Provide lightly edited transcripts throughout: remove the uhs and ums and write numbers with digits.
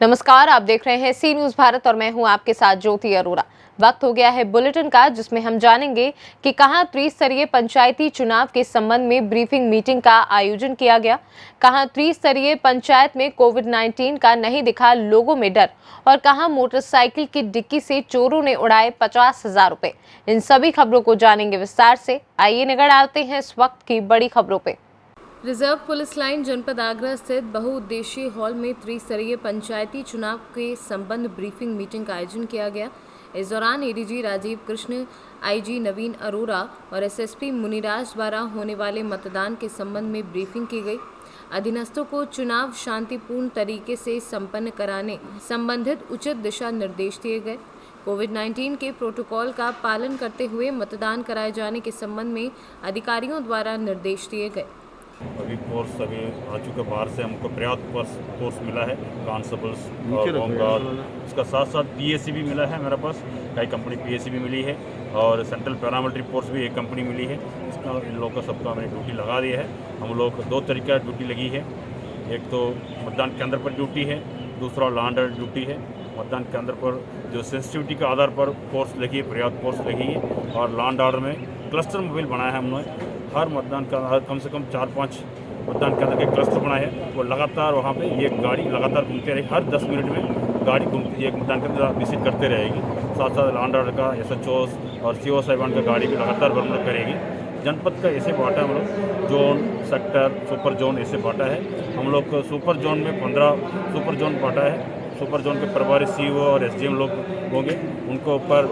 नमस्कार, आप देख रहे हैं सी न्यूज भारत और मैं हूं आपके साथ ज्योति अरोरा। वक्त हो गया है बुलेटिन का, जिसमें हम जानेंगे कि कहां त्रिस्तरीय पंचायती चुनाव के संबंध में ब्रीफिंग मीटिंग का आयोजन किया गया, कहां त्रिस्तरीय पंचायत में कोविड-19 का नहीं दिखा लोगों में डर और कहां मोटरसाइकिल की डिक्की से चोरों ने उड़ाए 50,000 रुपए। इन सभी खबरों को जानेंगे विस्तार से। आइए नजर डालते हैं इस वक्त की बड़ी खबरों पे। रिजर्व पुलिस लाइन जनपद आगरा स्थित बहुउद्देशीय हॉल में त्रिस्तरीय पंचायती चुनाव के संबंध ब्रीफिंग मीटिंग का आयोजन किया गया। इस दौरान एडीजी राजीव कृष्ण, आईजी नवीन अरोरा और एसएसपी मुनिराज द्वारा होने वाले मतदान के संबंध में ब्रीफिंग की गई। अधीनस्थों को चुनाव शांतिपूर्ण तरीके से संपन्न कराने संबंधित उचित दिशा निर्देश दिए गए। कोविड-19 के प्रोटोकॉल का पालन करते हुए मतदान कराए जाने के संबंध में अधिकारियों द्वारा निर्देश दिए गए। अभी फोर्स अभी आ चुका बाहर से, हमको पर्याप्त फोर्स मिला है, कांस्टेबल्स और होमगार्ड, इसका साथ साथ पीएसी भी मिला है मेरे पास, कई कंपनी पीएसी भी मिली है और सेंट्रल पैरामिलिट्री फोर्स भी एक कंपनी मिली है। इसका इन लोगों का सबका हमने ड्यूटी लगा दी है। हम लोग दो तरीका ड्यूटी लगी है, एक तो मतदान केंद्र पर ड्यूटी है, दूसरा लैंड ऑर्डर ड्यूटी है। मतदान केंद्र पर जो सेंसिटिविटी के आधार पर फोर्स लगी है, पर्याप्त फोर्स लगी है और लैंड ऑर्डर में क्लस्टर मोबाइल बनाया है हमने। हर मतदान का कम से कम 4-5 मतदान केंद्र के क्लस्टर बनाए हैं, वो लगातार वहाँ पे ये गाड़ी लगातार घूमती रहेगी। हर 10 मिनट में गाड़ी घूमती, एक मतदान केंद्र विजिट करते रहेगी। साथ साथ लैंड ऑर्डर का SHOs और CO साहिबान का गाड़ी भी लगातार भ्रमण करेगी। जनपद का ऐसे बांटा हम लोग, जोन, सेक्टर, सुपर जोन ऐसे बांटा है। हम लोग को सुपर जोन में 15 सुपर जोन बांटा है। सुपर जोन के प्रभारी CO और SDM लोग होंगे, उनको ऊपर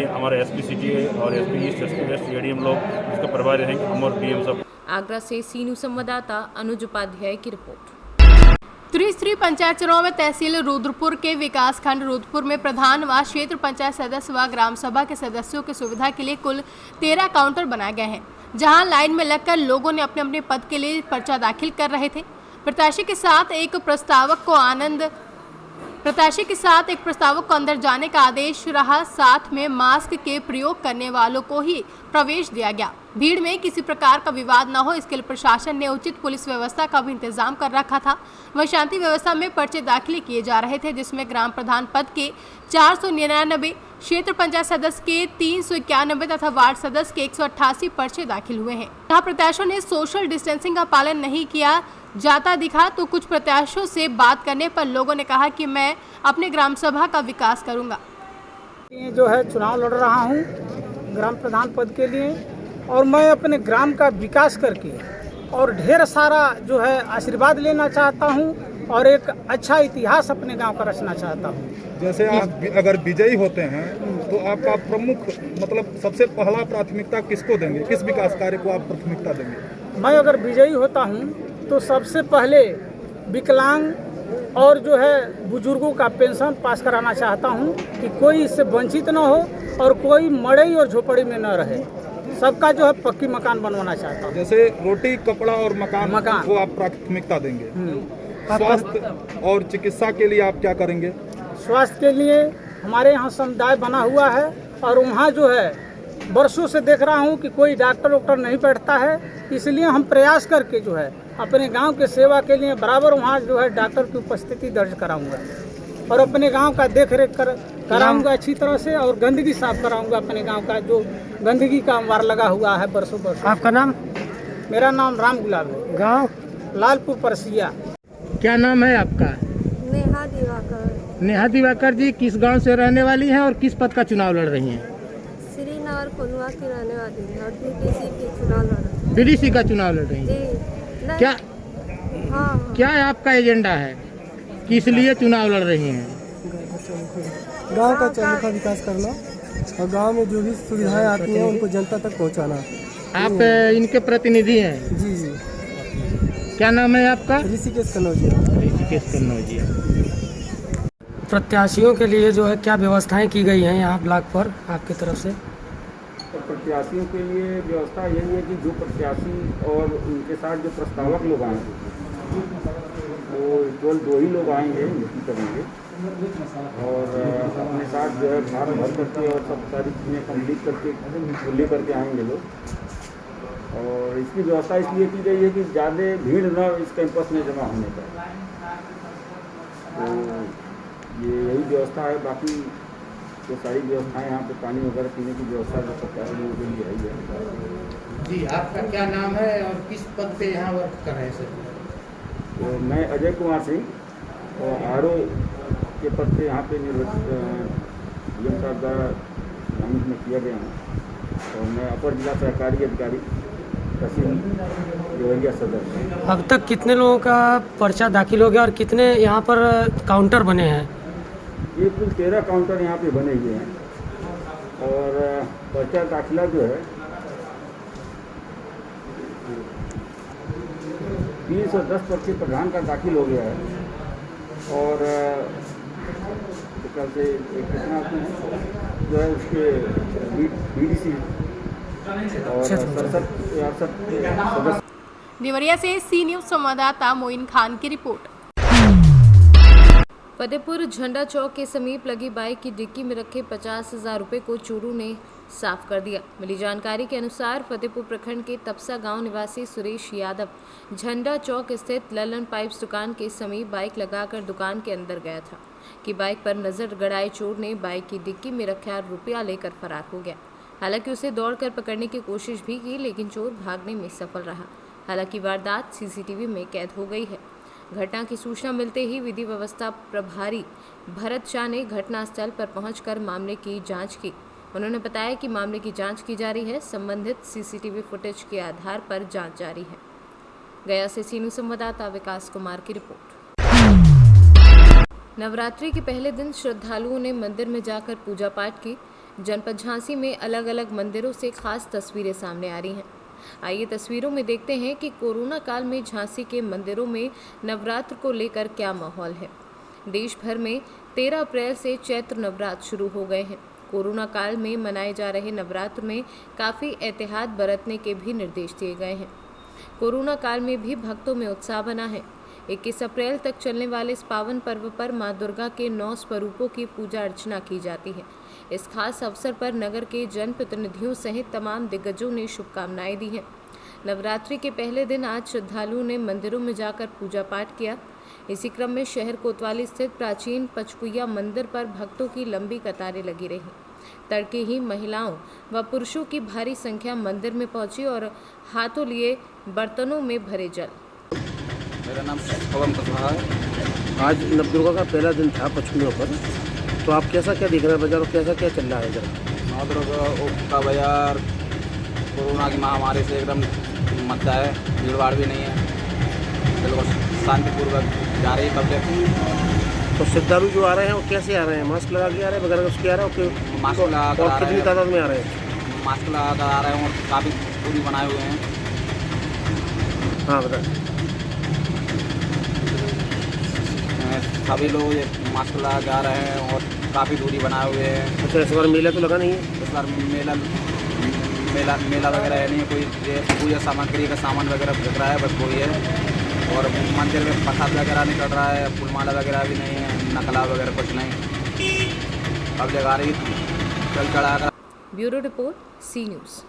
हमारे SP सिटी और SP east, SP west ADM लोग इसका प्रभारी रहेंगे, हम और PM सब। आगरा से सी न्यूज संवाददाता अनुज उपाध्याय की रिपोर्ट। त्रिस्तरीय पंचायत चुनाव में तहसील रुद्रपुर के विकास खंड रुद्रपुर में प्रधान व क्षेत्र पंचायत सदस्य व ग्राम सभा के सदस्यों की सुविधा के लिए कुल 13 काउंटर बनाए गए हैं, जहां लाइन में लगकर लोगों ने अपने अपने पद के लिए पर्चा दाखिल कर रहे थे। प्रत्याशी के साथ एक प्रस्तावक को अंदर जाने का आदेश रहा। साथ में मास्क के प्रयोग करने वालों को ही प्रवेश दिया गया। भीड़ में किसी प्रकार का विवाद न हो, इसके लिए प्रशासन ने उचित पुलिस व्यवस्था का भी इंतजाम कर रखा था। वह शांति व्यवस्था में पर्चे दाखिल किए जा रहे थे, जिसमें ग्राम प्रधान पद के 499, क्षेत्र पंचायत सदस्य के 391 तथा वार्ड सदस्य के 188 पर्चे दाखिल हुए हैं। जहाँ प्रत्याशियों ने सोशल डिस्टेंसिंग का पालन नहीं किया जाता दिखा, तो कुछ प्रत्याशियों से बात करने पर लोगों ने कहा कि मैं अपने ग्राम सभा का विकास करूंगा। जो है चुनाव लड़ रहा हूं ग्राम प्रधान पद के लिए, और मैं अपने ग्राम का विकास करके और ढेर सारा जो है आशीर्वाद लेना चाहता हूं और एक अच्छा इतिहास अपने गांव का रचना चाहता हूं। जैसे आप अगर विजयी होते हैं तो आपका प्रमुख मतलब सबसे पहला प्राथमिकता किसको देंगे, किस विकास कार्य को आप प्राथमिकता देंगे? मैं अगर विजयी होता हूं तो सबसे पहले विकलांग और जो है बुजुर्गों का पेंशन पास कराना चाहता हूं कि कोई इससे वंचित न हो और कोई मड़ई और झोपड़ी में न रहे। सबका जो है पक्की मकान बनवाना चाहता हूं। जैसे रोटी, कपड़ा और मकान को आप प्राथमिकता देंगे। स्वास्थ्य और चिकित्सा के लिए आप क्या करेंगे? स्वास्थ्य के लिए हमारे यहाँ समुदाय बना हुआ है और वहाँ जो है वर्षों से देख रहा हूँ कि कोई डॉक्टर नहीं बैठता है, इसलिए हम प्रयास करके जो है अपने गांव के सेवा के लिए बराबर वहाँ जो है डॉक्टर की उपस्थिति दर्ज कराऊंगा और अपने गांव का देख रेख कराऊंगा अच्छी तरह से, और गंदगी साफ कराऊंगा अपने गांव का, जो गंदगी का अंबार लगा हुआ है वर्षों। आपका नाम? मेरा नाम राम गुलाब है, गाँव लालपुर परसिया। क्या नाम है आपका? नेहा दिवाकर। नेहा दिवाकर जी किस गांव से रहने वाली हैं और किस पद का चुनाव लड़ रही हैं? श्रीनगर कोनुआ की रहने वाली है और DDC की चुनाव लड़ रही है। DDC का चुनाव लड़ रही हैं? क्या हाँ। क्या आपका एजेंडा है, किस लिए चुनाव लड़ रही हैं? गांव का चौमुखा विकास करना और गांव में जो भी सुविधाएं आती हैं उनको जनता तक पहुंचाना। आप इनके प्रतिनिधि हैं? जी जी। क्या नाम है आपका? ऋषिकेश कन्नौजिया। ऋषिकेश कन्नौजिया। प्रत्याशियों के लिए जो है क्या व्यवस्थाएं की गई हैं यहाँ ब्लॉक पर आपकी तरफ से? तो प्रत्याशियों के लिए व्यवस्था यही है कि जो प्रत्याशी और उनके साथ जो प्रस्तावक लोग आएंगे वो केवल 2 ही लोग आएंगे, ड्यूटी करेंगे और अपने साथ जो है फार्म भर करके और सब सारी चीज़ें कंप्लीट करके खुली करके आएंगे लोग। और इसकी व्यवस्था इसलिए की गई है कि ज़्यादा भीड़ न इस कैंपस में जमा होने पर। तो ये यही व्यवस्था है। बाकी तो सारी व्यवस्थाएं यहाँ पे पानी वगैरह पीने की व्यवस्था जो सरकारी लोगों के लिए है ही। जी, आपका क्या नाम है और किस पद पे यहाँ वर्क कर रहे हैं सर? तो मैं अजय कुमार सिंह और आरओ के पद पे यहाँ पे निर्वाचित डीएम साहब द्वारा नामित में किया गया हूँ। और मैं अपर जिला सहकारी अधिकारी तहसील देवरिया सदर। अब तक कितने लोगों का पर्चा दाखिल हो गया और कितने यहाँ पर काउंटर बने हैं? ये कुल 13 काउंटर यहाँ पे बने हुए हैं और पर्चा दाखिला जो है 310 पर्चे प्रधान का दाखिल हो गया है और से कितना जो है उसके बीडीसी और 67 सदस्य। देवरिया से सी न्यूज़ संवाददाता मोइन खान की रिपोर्ट। फतेहपुर झंडा चौक के समीप लगी बाइक की डिक्की में रखे 50,000 रुपये को चोरों ने साफ कर दिया। मिली जानकारी के अनुसार फतेहपुर प्रखंड के तपसा गांव निवासी सुरेश यादव झंडा चौक स्थित ललन पाइप्स दुकान के समीप बाइक लगाकर दुकान के अंदर गया था कि बाइक पर नजर गड़ाए चोर ने बाइक की डिक्की में रखा रुपया लेकर फरार हो गया। हालांकि उसे दौड़कर पकड़ने की कोशिश भी की, लेकिन चोर भागने में सफल रहा। हालांकि वारदात सीसीटीवी में कैद हो गई है। घटना की सूचना मिलते ही विधि व्यवस्था प्रभारी भरत शाह ने घटनास्थल पर पहुंचकर मामले की जांच की। उन्होंने बताया कि मामले की जांच की जा रही है। संबंधित सीसीटीवी फुटेज के आधार पर जांच जारी है। गया से सीनू संवाददाता विकास कुमार की रिपोर्ट। नवरात्रि के पहले दिन श्रद्धालुओं ने मंदिर में जाकर पूजा पाठ की। जनपद झांसी में अलग अलग मंदिरों से खास तस्वीरें सामने आ रही हैं। आइए तस्वीरों में देखते हैं कि कोरोना काल में झांसी के मंदिरों में नवरात्र को लेकर क्या माहौल है। देश भर में 13 अप्रैल से चैत्र नवरात्र शुरू हो गए हैं। कोरोना काल में मनाए जा रहे नवरात्र में काफ़ी एहतियात बरतने के भी निर्देश दिए गए हैं। कोरोना काल में भी भक्तों में उत्साह बना है। 21 अप्रैल तक चलने वाले इस पावन पर्व पर मां दुर्गा के 9 स्वरूपों की पूजा अर्चना की जाती है। इस खास अवसर पर नगर के जनप्रतिनिधियों सहित तमाम दिग्गजों ने शुभकामनाएं दी हैं। नवरात्रि के पहले दिन आज श्रद्धालुओं ने मंदिरों में जाकर पूजा पाठ किया। इसी क्रम में शहर कोतवाली स्थित प्राचीन पचकुइया मंदिर पर भक्तों की लंबी कतारें लगी रही। तड़के ही महिलाओं व पुरुषों की भारी संख्या मंदिर में पहुंची और हाथों लिए बर्तनों में भरे जल। मेरा नाम पवन कुशवाहा है। आज नवदुर्गा का पहला दिन था पचकुइयों पर, तो आप कैसा क्या देख रहे हैं बाजार और कैसा क्या चल रहा है इधर? नवदुर्गा का बाजार कोरोना की महामारी से एकदम मद्दा है, भीड़ भाड़ भी नहीं है, बिल्कुल शांतिपूर्वक जा रही पब्लिक। तो श्रद्धालु जो आ रहे हैं वो कैसे आ रहे हैं? मास्क लगा के आ रहे हैं, बगैर उसके आ रहे हैं? मास्क लगा कर और कितनी तादाद में आ रहे हैं? मास्क लगा कर आ रहे हैं और काफ़ी दूरी बनाए हुए हैं। हाँ बताएं। सभी लोग ये मास्क लगा के आ रहे हैं और काफ़ी दूरी बनाए हुए हैं। अच्छा, इस बार मेला तो लगा नहीं है? इस बार मेला वगैरह है नहीं, कोई पूजा सामग्री का सामान वगैरह बिक रहा है, बस वही है। और मंदिर में प्रसाद वगैरह निकल रहा है, फूलमाला वगैरह भी नहीं है, नकला वगैरह कुछ नहीं। अब जगह रही चल चढ़ा कर। ब्यूरो रिपोर्ट, सी न्यूज़।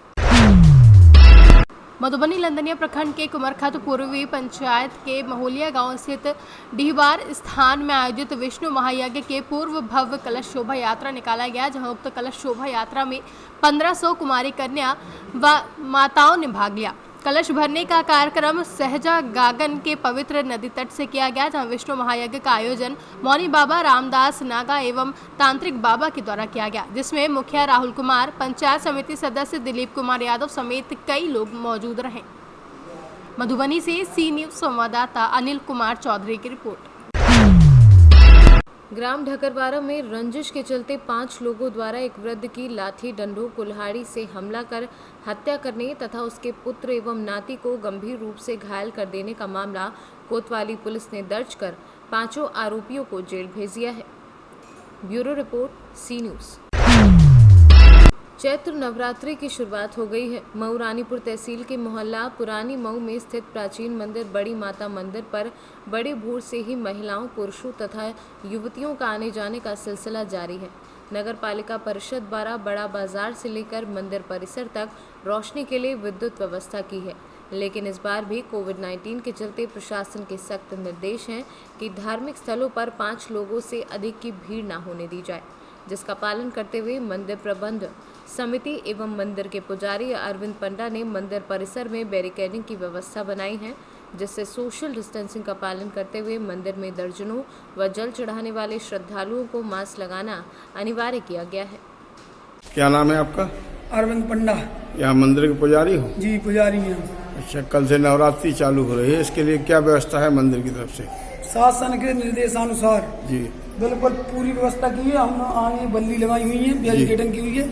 मधुबनी लंदनिया प्रखंड के कुमरखत पूर्वी पंचायत के महोलिया गांव स्थित डीहबार स्थान में आयोजित विष्णु महायज्ञ के पूर्व भव्य कलश शोभा यात्रा निकाला गया, जहां उक्त कलश शोभा यात्रा में 1500 कुमारी कन्या व माताओं ने भाग लिया। कलश भरने का कार्यक्रम सहजा गागन के पवित्र नदी तट से किया गया, जहां विष्णु महायज्ञ का आयोजन मौनी बाबा रामदास नागा एवं तांत्रिक बाबा के द्वारा किया गया, जिसमें मुखिया राहुल कुमार, पंचायत समिति सदस्य दिलीप कुमार यादव समेत कई लोग मौजूद रहे। मधुबनी से सी न्यूज़ संवाददाता अनिल कुमार चौधरी की रिपोर्ट। ग्राम ढकरवारा में रंजिश के चलते 5 लोगों द्वारा एक वृद्ध की लाठी डंडों कुल्हाड़ी से हमला कर हत्या करने तथा उसके पुत्र एवं नाती को गंभीर रूप से घायल कर देने का मामला कोतवाली पुलिस ने दर्ज कर 5 आरोपियों को जेल भेज दिया है। ब्यूरो रिपोर्ट, सी न्यूज़। चैत्र नवरात्रि की शुरुआत हो गई है। मऊ रानीपुर तहसील के मोहल्ला पुरानी मऊ में स्थित प्राचीन मंदिर बड़ी माता मंदिर पर बड़ी भोर से ही महिलाओं, पुरुषों तथा युवतियों का आने जाने का सिलसिला जारी है। नगर पालिका परिषद द्वारा बड़ा बाजार से लेकर मंदिर परिसर तक रोशनी के लिए विद्युत व्यवस्था की है, लेकिन इस बार भी कोविड-19 के चलते प्रशासन के सख्त निर्देश हैं कि धार्मिक स्थलों पर 5 लोगों से अधिक की भीड़ न होने दी जाए, जिसका पालन करते हुए मंदिर प्रबंध समिति एवं मंदिर के पुजारी अरविंद पंडा ने मंदिर परिसर में बैरिकेडिंग की व्यवस्था बनाई है, जिससे सोशल डिस्टेंसिंग का पालन करते हुए मंदिर में दर्जनों व जल चढ़ाने वाले श्रद्धालुओं को मास्क लगाना अनिवार्य किया गया है। क्या नाम है आपका? अरविंद पंडा। यहाँ मंदिर के पुजारी हो? जी पुजारी हैं। अच्छा, कल से नवरात्रि चालू हो रही है, इसके लिए क्या व्यवस्था है मंदिर की तरफ से? शासन के निर्देशानुसार जी बिल्कुल पूरी व्यवस्था की है। हम आगे बल्ली लगाई हुई है, बैरिकेडिंग की हुई है,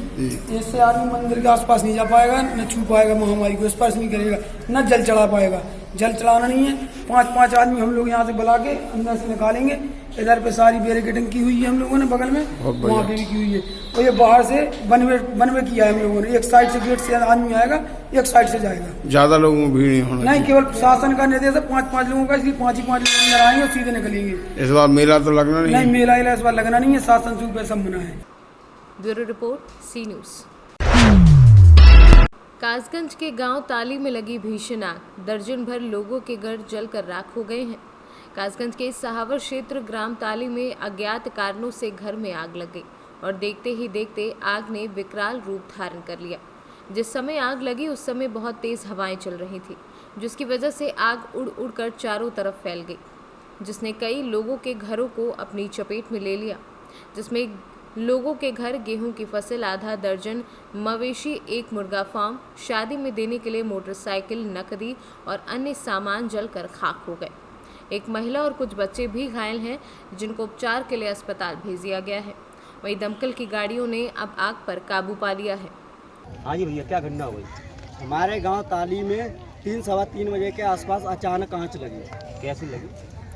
इससे आदमी मंदिर के आसपास नहीं जा पाएगा, न छू पाएगा, महामारी को स्पर्श नहीं करेगा, न जल चढ़ा पाएगा। जल चढ़ाना नहीं है, 5-5 आदमी हम लोग यहाँ से बुला के अंदर से निकालेंगे। इधर पे सारी बैरिकेडिंग की हुई है हम लोगों ने, बगल में वहाँ पे भी की हुई है। और ये बाहर से बनवे किया है हम लोगों ने। एक साइड से गेट से आदमी आएगा, एक साइड से जाएगा। ज्यादा लोगों में भीड़ नहीं होना नहीं, केवल शासन का निर्देश है 5-5 लोगों का, इसलिए 5 ही 5 लोग अंदर आएंगे और सीधे निकलेंगे। इस बार मेला तो लगना नहीं, मेला इस बार लगना नहीं है, शासन से ऊपर सब मना है। ब्यूरो रिपोर्ट, सी न्यूज। कासगंज के गांव ताली में लगी भीषण आग, दर्जन भर लोगों के घर जलकर राख हो गए हैं। कासगंज के सहावर क्षेत्र ग्राम ताली में अज्ञात कारणों से घर में आग लग गई और देखते ही देखते आग ने विकराल रूप धारण कर लिया। जिस समय आग लगी उस समय बहुत तेज हवाएं चल रही थी, जिसकी वजह से आग उड़ उड़कर चारों तरफ फैल गई, जिसने कई लोगों के घरों को अपनी चपेट में ले लिया, जिसमें लोगों के घर, गेहूं की फसल, आधा दर्जन मवेशी, एक मुर्गा फार्म, शादी में देने के लिए मोटरसाइकिल, नकदी और अन्य सामान जलकर खाक हो गए। एक महिला और कुछ बच्चे भी घायल हैं, जिनको उपचार के लिए अस्पताल भेज दिया गया है। वहीं दमकल की गाड़ियों ने अब आग पर काबू पा लिया है। हाँ जी भैया, क्या घटना हुई? हमारे गांव ताली में 3-3:15 बजे के आसपास अचानक आंच लगी। कैसे लगी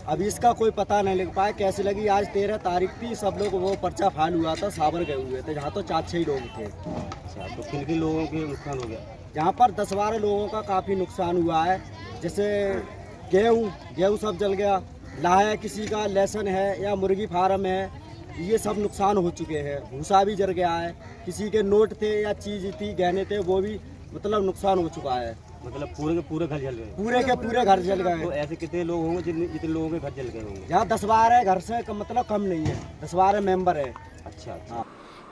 अभी इसका कोई पता नहीं लग पाया कैसे लगी। आज 13 तारीख थी, सब लोग वो पर्चा फाइल हुआ था, साबर गए हुए थे, जहाँ तो 4-6 लोग थे। अच्छा, तो किन लोगों के नुकसान हो गया? जहाँ पर 10-12 लोगों का काफ़ी नुकसान हुआ है। जैसे गेहूँ सब जल गया, लाया किसी का लहसुन है या मुर्गी फार्म है, ये सब नुकसान हो चुके हैं। भूसा भी जल गया है, किसी के नोट थे या चीज़ थी, गहने थे, वो भी मतलब नुकसान हो चुका है। मतलब पूरे के पूरे घर जल गए? पूरे के पूरे घर जल गए। तो ऐसे कितने लोग होंगे जितने लोगों के घर जल गए होंगे? यहाँ 10-12 घर से मतलब कम नहीं है, 10-12 मेंबर है। अच्छा, हाँ।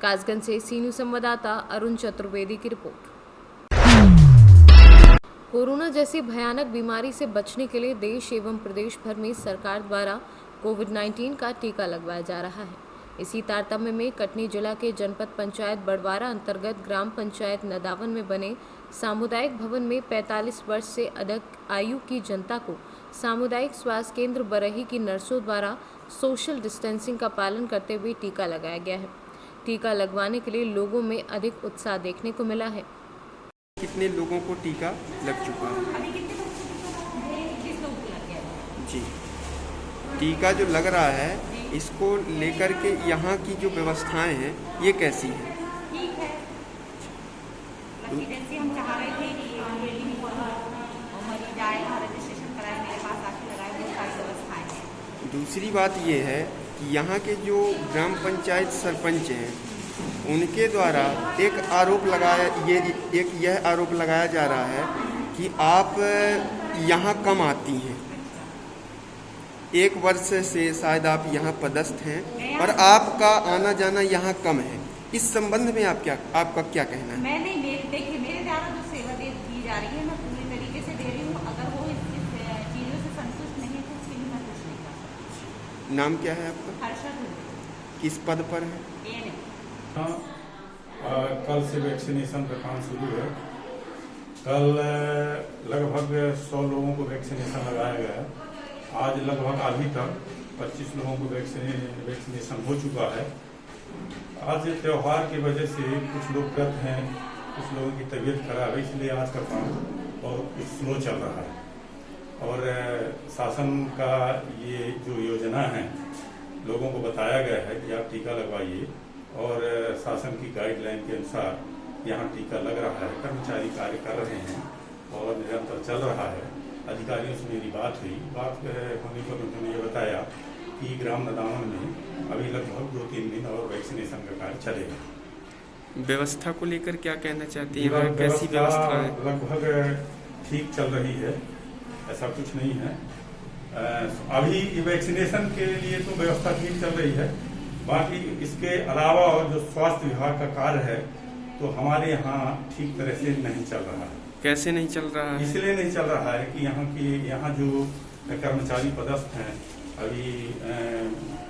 कासगंज से सी न्यूज संवाददाता अरुण चतुर्वेदी की रिपोर्ट। कोरोना जैसी भयानक बीमारी से बचने के लिए देश एवं प्रदेश भर में सरकार द्वारा कोविड-19 का टीका लगवाया जा रहा है। इसी तारतम्य में कटनी जिला के जनपद पंचायत बड़वारा अंतर्गत ग्राम पंचायत नदावन में बने सामुदायिक भवन में 45 वर्ष से अधिक आयु की जनता को सामुदायिक स्वास्थ्य केंद्र बरही की नर्सों द्वारा सोशल डिस्टेंसिंग का पालन करते हुए टीका लगाया गया है। टीका लगवाने के लिए लोगों में अधिक उत्साह देखने को मिला है। कितने लोगों को टीका लग चुका है? जी, टीका जो लग रहा है, इसको लेकर के यहाँ की जो व्यवस्थाएं हैं ये कैसी हैं? ठीक है, जैसे हम चाह रहे थे कि मरीज आए, रजिस्ट्रेशन कराए, मेरे पास आके लगाए, बहुत सारी व्यवस्थाएं हैं। दूसरी बात ये है कि यहाँ के जो ग्राम पंचायत सरपंच हैं, उनके द्वारा एक आरोप लगाया, यह आरोप लगाया जा रहा है कि आप यहाँ कम आती हैं। 1 वर्ष से शायद आप यहाँ पदस्थ हैं और आपका आना जाना यहाँ कम है। इस संबंध में आपका क्या कहना है? मैं नहीं, देखिए मेरे द्वारा जो सेवा दी जा रही है मैं पूरी तरीके से दे रही हूँ। अगर वो इस चीज़ों से संतुष्ट नहीं है तो उसके लिए मैं कुछ नहीं कर सकती। नाम क्या है आपका? हर्षद। किस पद पर है? कल से वैक्सीनेशन का काम शुरू है। कल लगभग 100 लोगों को वैक्सीनेशन लगाया गया है। आज लगभग अभी तक 25 लोगों को वैक्सीनेशन हो चुका है। आज त्यौहार की वजह से कुछ लोग व्रत हैं, कुछ लोगों की तबीयत खराब है, इसलिए आज का काम और कुछ स्लो चल रहा है। और शासन का ये जो योजना है, लोगों को बताया गया है कि आप टीका लगवाइए और शासन की गाइडलाइन के अनुसार यहाँ टीका लग रहा है। कर्मचारी कार्य कर रहे हैं और निरंतर चल रहा है। अधिकारियों से मेरी बात हुई, बात होने पर उन्होंने ये बताया कि कि ग्राम नदावन में अभी लगभग 2-3 दिन और वैक्सीनेशन का कार्य चलेगा। व्यवस्था को लेकर क्या कहना चाहती हैं, वहाँ कैसी व्यवस्था है? लगभग ठीक चल रही है, ऐसा कुछ नहीं है। अभी वैक्सीनेशन के लिए तो व्यवस्था ठीक चल रही है, बाकी इसके अलावा और जो स्वास्थ्य विभाग का कार्य है तो हमारे यहाँ ठीक तरह से नहीं चल रहा है। कैसे नहीं चल रहा है? इसलिए नहीं चल रहा है कि यहाँ जो कर्मचारी पदस्थ हैं, अभी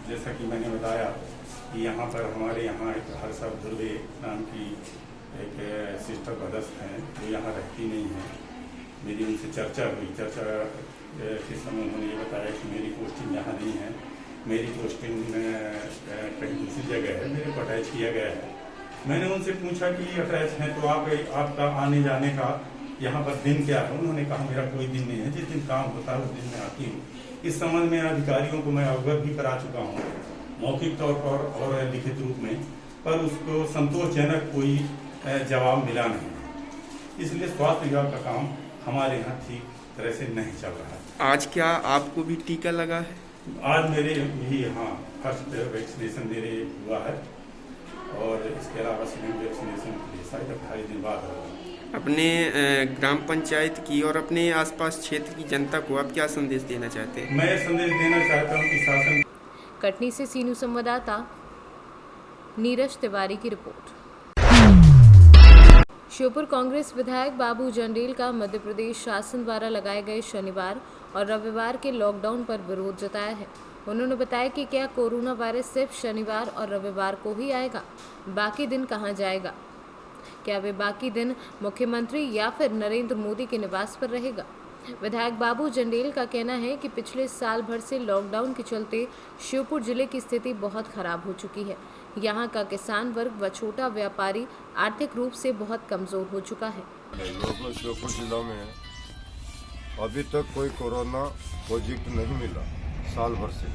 जैसा कि मैंने बताया कि यहाँ पर हमारे यहाँ एक हर्षा दुर्वे नाम की एक सिस्टर पदस्थ हैं, वो यहाँ रहती नहीं है। मेरी उनसे चर्चा हुई, चर्चा के समय उन्होंने ये बताया कि मेरी पोस्टिंग यहाँ नहीं है, मेरी पोस्टिंग कहीं दूसरी जगह है, मेरे को अटैच किया गया है। मैंने उनसे पूछा कि अटैच है तो आपका आने जाने का यहाँ पर दिन क्या है? उन्होंने कहा मेरा कोई दिन नहीं है, जिस दिन काम होता है उस दिन मैं आती हूँ। इस संबंध में अधिकारियों को मैं अवगत भी करा चुका हूँ मौखिक तौर पर और लिखित रूप में, पर उसको संतोषजनक कोई जवाब मिला नहीं। इसलिए स्वास्थ्य विभाग का काम हमारे यहाँ ठीक तरह से नहीं चल रहा है। आज क्या आपको भी टीका लगा है? आज मेरे भी हाँ फर्स्ट वैक्सीनेशन मेरे हुआ है और इसके अलावा सेकेंड वैक्सीनेशन शायद 28 दिन बाद होगा। अपने ग्राम पंचायत की और अपने आसपास क्षेत्र की जनता को आप क्या संदेश देना चाहते हैं? मैं संदेश देना चाहता हूँ कि शासन। कटनी से सीनू संवाददाता नीरज तिवारी की रिपोर्ट। श्योपुर कांग्रेस विधायक बाबू जंडेल का मध्य प्रदेश शासन द्वारा लगाए गए शनिवार और रविवार के लॉकडाउन पर विरोध जताया है। उन्होंने बताया कि क्या कोरोना वायरस सिर्फ शनिवार और रविवार को ही आएगा, बाकी दिन कहां जाएगा? क्या वे बाकी दिन मुख्यमंत्री या फिर नरेंद्र मोदी के निवास पर रहेगा? विधायक बाबू जंडेल का कहना है कि पिछले साल भर से लॉकडाउन के चलते श्योपुर जिले की स्थिति बहुत खराब हो चुकी है। यहाँ का किसान वर्ग व छोटा व्यापारी आर्थिक रूप से बहुत कमजोर हो चुका है। श्योपुर जिला में अभी तक कोई कोरोना पॉजिटिव नहीं मिला साल भर से।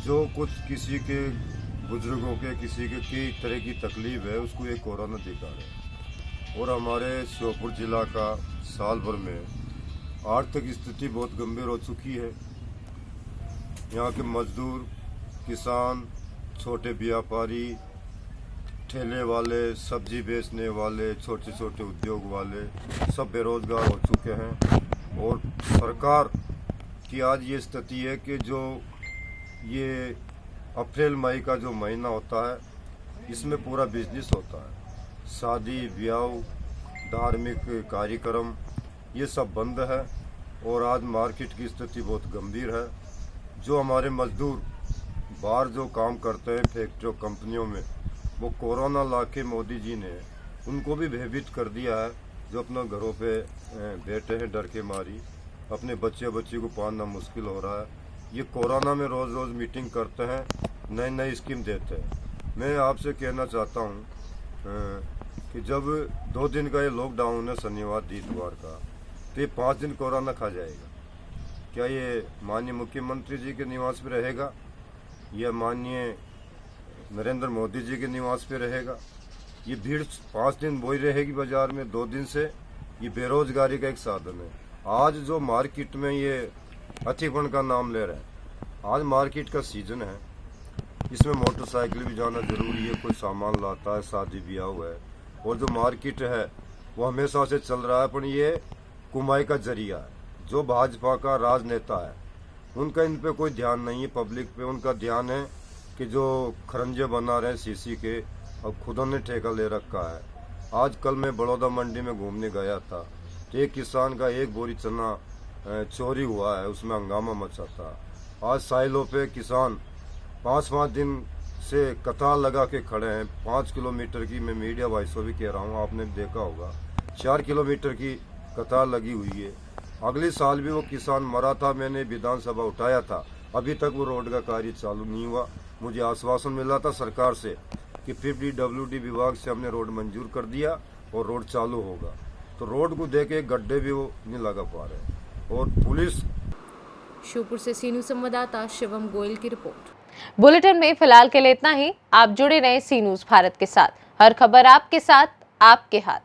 जो कुछ किसी के बुजुर्गों के किसी के कई तरह की तकलीफ है उसको ये कोरोना दिखा रहा है। और हमारे श्योपुर जिला का साल भर में आर्थिक स्थिति बहुत गंभीर हो चुकी है। यहाँ के मजदूर, किसान, छोटे व्यापारी, ठेले वाले, सब्जी बेचने वाले, छोटे छोटे उद्योग वाले सब बेरोजगार हो चुके हैं। और सरकार की आज ये स्थिति है कि जो ये अप्रैल मई का जो महीना होता है इसमें पूरा बिजनेस होता है, शादी ब्याह, धार्मिक कार्यक्रम ये सब बंद है। और आज मार्केट की स्थिति बहुत गंभीर है। जो हमारे मजदूर बाहर जो काम करते हैं फैक्ट्रियों कंपनियों में, वो कोरोना लाके मोदी जी ने उनको भी भयभीत कर दिया है। जो अपना घरों पे बैठे हैं डर के मारी, अपने बच्चे बच्ची को पालना मुश्किल हो रहा है। ये कोरोना में रोज़ रोज़ मीटिंग करते हैं, नई नई स्कीम देते हैं। मैं आपसे कहना चाहता हूँ कि जब 2 दिन का ये लॉकडाउन है शनिवार इतवार का, तो ये 5 दिन कोरोना खा जाएगा। क्या ये माननीय मुख्यमंत्री जी के निवास पे रहेगा या माननीय नरेंद्र मोदी जी के निवास पे रहेगा? ये भीड़ 5 दिन बोई रहेगी बाजार में। 2 दिन से ये बेरोजगारी का एक साधन है। आज जो मार्केट में ये अतिपन का नाम ले रहे हैं, आज मार्केट का सीजन है, इसमें मोटरसाइकिल भी जाना जरूरी है। कोई सामान लाता है, शादी ब्याह है, और जो मार्केट है वो हमेशा से चल रहा है। पर ये कमाई का जरिया है। जो भाजपा का राजनेता है उनका इन पे कोई ध्यान नहीं है, पब्लिक पे उनका ध्यान है कि जो खरंजे बना रहे हैं सीसी के, अब खुदा ने ठेका ले रखा है। आज कल मैं बड़ौदा मंडी में घूमने गया था, तो एक किसान का 1 बोरी चना चोरी हुआ है, उसमें हंगामा मचा था। आज साइलों पे किसान 5-5 दिन से कतार लगा के खड़े हैं। 5 किलोमीटर की, मैं मीडिया भाई से भी कह रहा हूँ, आपने देखा होगा, 4 किलोमीटर की कतार लगी हुई है। अगले साल भी वो किसान मरा था, मैंने विधानसभा उठाया था, अभी तक वो रोड का कार्य चालू नहीं हुआ। मुझे आश्वासन मिला था सरकार से कि PWD विभाग से हमने रोड मंजूर कर दिया और रोड चालू होगा। तो रोड को देके गड्ढे भी वो नहीं लगा पा रहे। और पुलिस। श्योपुर से सीनू संवाददाता शिवम गोयल की रिपोर्ट। बुलेटिन में फिलहाल के लिए इतना ही। आप जुड़े रहे सी न्यूज़ भारत के साथ। हर खबर आपके साथ, आपके हाथ।